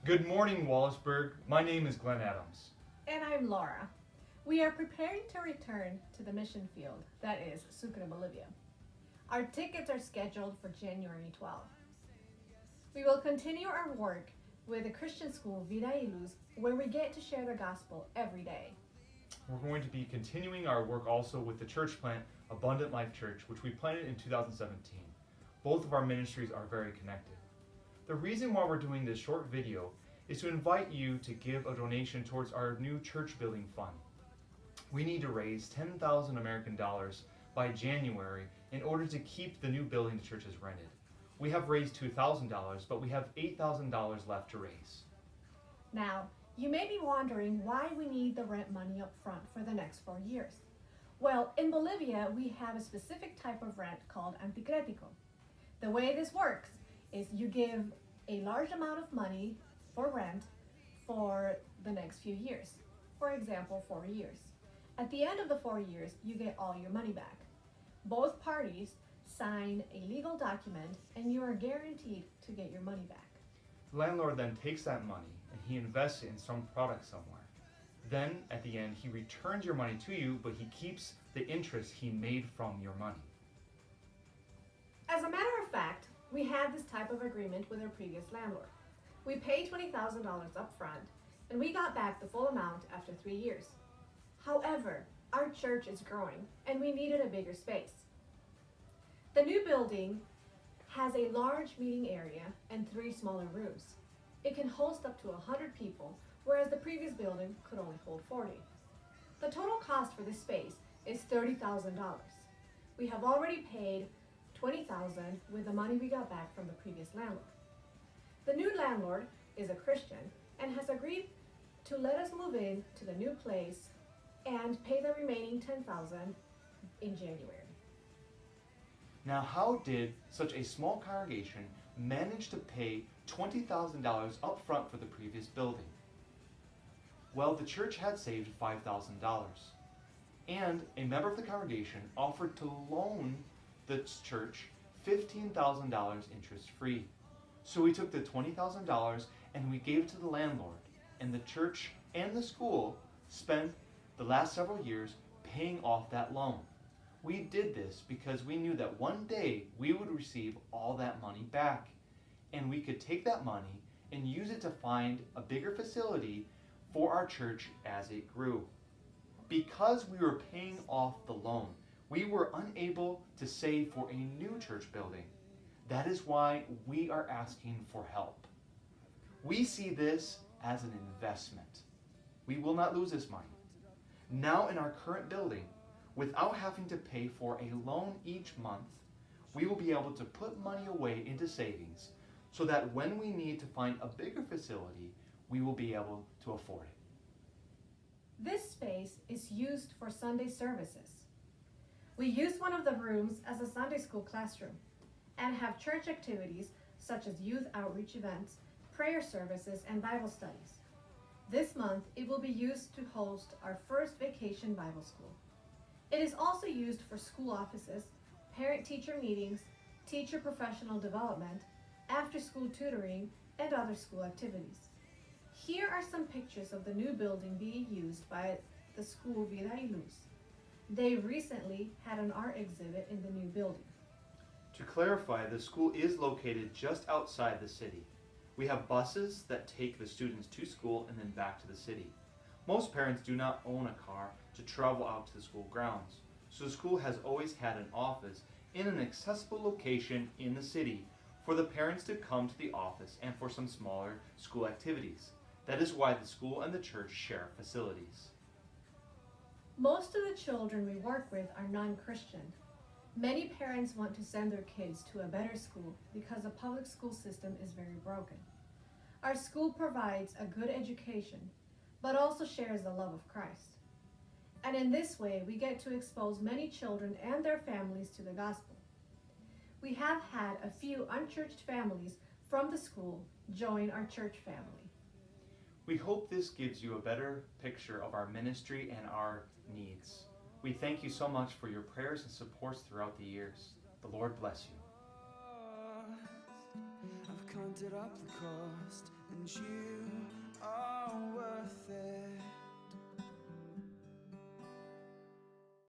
Good morning, Wallaceburg. My name is Glenn Adams. And I'm Laura. We are preparing to return to the mission field, that is, Sucre, Bolivia. Our tickets are scheduled for January 12th. We will continue our work with the Christian school Vida y Luz, where we get to share the gospel every day. We're going to be continuing our work also with the church plant, Abundant Life Church, which we planted in 2017. Both of our ministries are very connected. The reason why we're doing this short video is to invite you to give a donation towards our new church building fund. We need to raise 10,000 American dollars by January in order to keep the new building the church has rented. We have raised $2,000, but we have $8,000 left to raise. Now, you may be wondering why we need the rent money up front for the next 4 years. Well, in Bolivia, we have a specific type of rent called anticrético. The way this works is you give a large amount of money for rent for the next few years. For example, 4 years. At the end of the 4 years, you get all your money back. Both parties sign a legal document and you are guaranteed to get your money back. The landlord then takes that money and he invests it in some product somewhere. Then, at the end, he returns your money to you, but he keeps the interest he made from your money. As a matter of fact, we had this type of agreement with our previous landlord. We paid $20,000 up front and we got back the full amount after 3 years. However, our church is growing and we needed a bigger space. The new building has a large meeting area and 3 smaller rooms. It can host up to 100 people, whereas the previous building could only hold 40. The total cost for this space is $30,000. We have already paid $20,000 with the money we got back from the previous landlord. The new landlord is a Christian and has agreed to let us move in to the new place and pay the remaining $10,000 in January. Now, how did such a small congregation manage to pay $20,000 up front for the previous building? Well, the church had saved $5,000, and a member of the congregation offered to loan the church $15,000 interest-free. So we took the $20,000 and we gave it to the landlord, and the church and the school spent the last several years paying off that loan. We did this because we knew that one day we would receive all that money back, and we could take that money and use it to find a bigger facility for our church as it grew. Because we were paying off the loan, we were unable to save for a new church building. That is why we are asking for help. We see this as an investment. We will not lose this money. Now in our current building, without having to pay for a loan each month, we will be able to put money away into savings so that when we need to find a bigger facility, we will be able to afford it. This space is used for Sunday services. We use one of the rooms as a Sunday school classroom and have church activities such as youth outreach events, prayer services, and Bible studies. This month, it will be used to host our first vacation Bible school. It is also used for school offices, parent-teacher meetings, teacher professional development, after-school tutoring, and other school activities. Here are some pictures of the new building being used by the school Vida y Luz. They recently had an art exhibit in the new building. To clarify, the school is located just outside the city. We have buses that take the students to school and then back to the city. Most parents do not own a car to travel out to the school grounds, so the school has always had an office in an accessible location in the city for the parents to come to the office and for some smaller school activities. That is why the school and the church share facilities. Most of the children we work with are non-Christian. Many parents want to send their kids to a better school because the public school system is very broken. Our school provides a good education, but also shares the love of Christ. And in this way, we get to expose many children and their families to the gospel. We have had a few unchurched families from the school join our church family. We hope this gives you a better picture of our ministry and our needs. We thank you so much for your prayers and supports throughout the years. The Lord bless you. I've counted up the cost and you